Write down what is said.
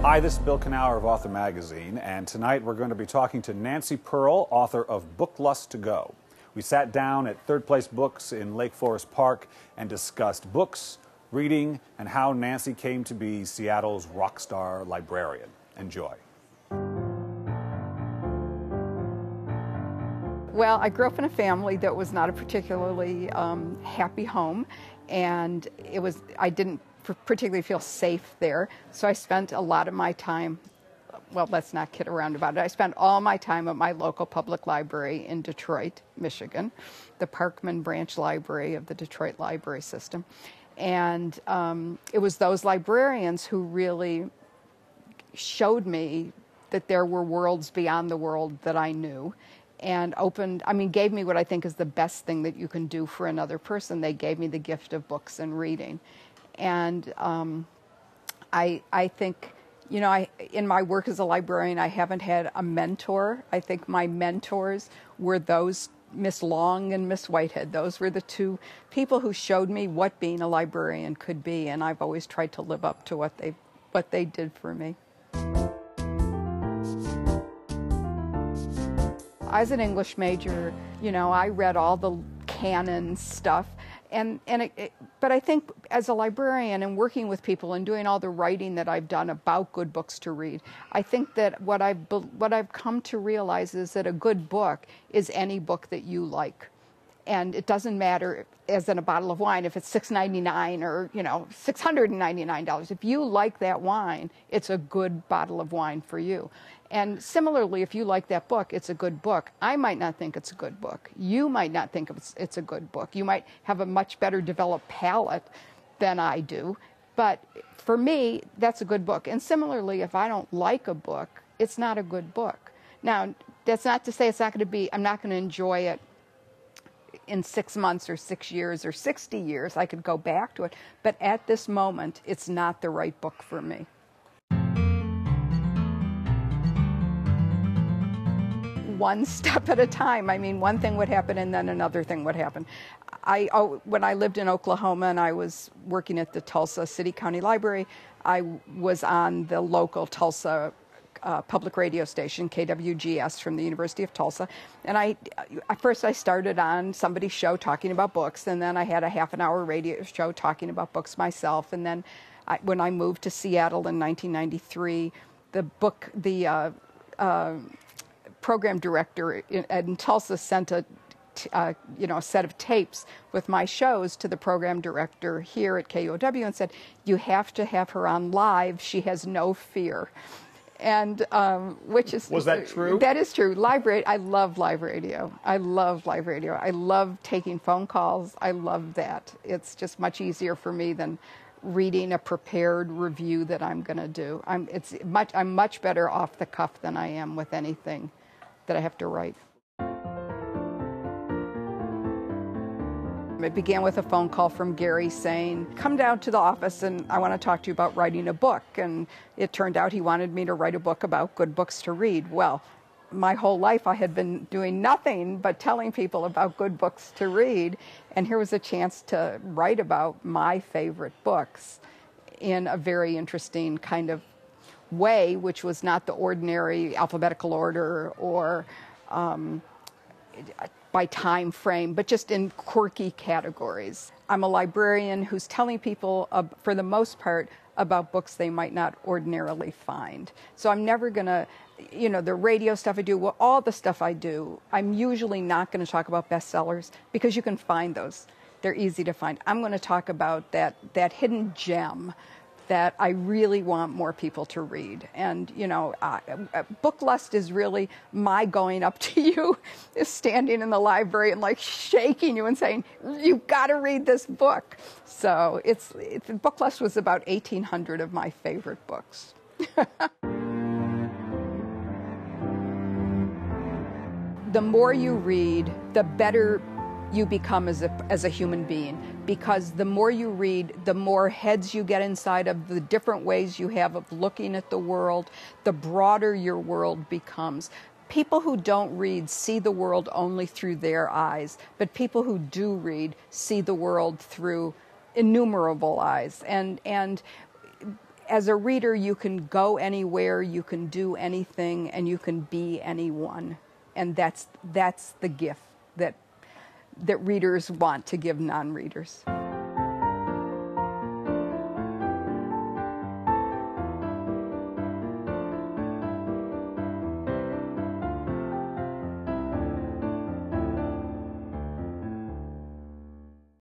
Hi, this is Bill Kenower of Author Magazine, and tonight we're going to be talking to Nancy Pearl, author of Book Lust to Go. We sat down at Third Place Books in Lake Forest Park and discussed books, reading, and how Nancy came to be Seattle's rock star librarian. Enjoy. Well, I grew up in a family that was not a particularly happy home, and I didn't particularly feel safe there. So I spent a lot of my time, well, let's not kid around about it. I spent all my time at my local public library in Detroit, Michigan, the Parkman Branch Library of the Detroit Library System. And it was those librarians who really showed me that there were worlds beyond the world that I knew, and gave me what I think is the best thing that you can do for another person. They gave me the gift of books and reading. And I think, in my work as a librarian, I haven't had a mentor. I think my mentors were those Miss Long and Miss Whitehead. Those were the two people who showed me what being a librarian could be, and I've always tried to live up to what they did for me. As an English major, I read all the canon stuff, but I think as a librarian and working with people and doing all the writing that I've done about good books to read, I think that what I've come to realize is that a good book is any book that you like. And it doesn't matter, as in a bottle of wine, if it's $6.99 or, $699. If you like that wine, it's a good bottle of wine for you. And similarly, if you like that book, it's a good book. I might not think it's a good book. You might not think it's a good book. You might have a much better developed palate than I do. But for me, that's a good book. And similarly, if I don't like a book, it's not a good book. Now, that's not to say I'm not going to enjoy it in 6 months or 6 years or 60 years. I could go back to it. But at this moment, it's not the right book for me. One step at a time. One thing would happen and then another thing would happen. When I lived in Oklahoma and I was working at the Tulsa City County Library, I was on the local Tulsa public radio station, KWGS, from the University of Tulsa. And at first I started on somebody's show talking about books, and then I had a half-an-hour radio show talking about books myself. And then when I moved to Seattle in 1993, the program director in Tulsa sent a set of tapes with my shows to the program director here at KOW and said, "You have to have her on live. She has no fear." And was that true? That is true. I love live radio. I love live radio. I love taking phone calls. I love that. It's just much easier for me than reading a prepared review that I'm going to do. I'm much better off the cuff than I am with anything that I have to write. It began with a phone call from Gary saying, "Come down to the office and I want to talk to you about writing a book." And it turned out he wanted me to write a book about good books to read. Well, my whole life I had been doing nothing but telling people about good books to read, and here was a chance to write about my favorite books in a very interesting kind of way, which was not the ordinary alphabetical order or by time frame, but just in quirky categories. I'm a librarian who's telling people, for the most part, about books they might not ordinarily find. So I'm never going to, the radio stuff I do, well, all the stuff I do, I'm usually not going to talk about bestsellers because you can find those. They're easy to find. I'm going to talk about that hidden gem that I really want more people to read. And, Book Lust is really my going up to you, standing in the library and shaking you and saying, "You've got to read this book." So Book Lust was about 1,800 of my favorite books. The more you read, the better you become as a human being, because the more you read, the more heads you get inside of, the different ways you have of looking at the world, the broader your world becomes. People who don't read see the world only through their eyes, but people who do read see the world through innumerable eyes. And as a reader, you can go anywhere, you can do anything, and you can be anyone. And that's the gift that readers want to give non-readers.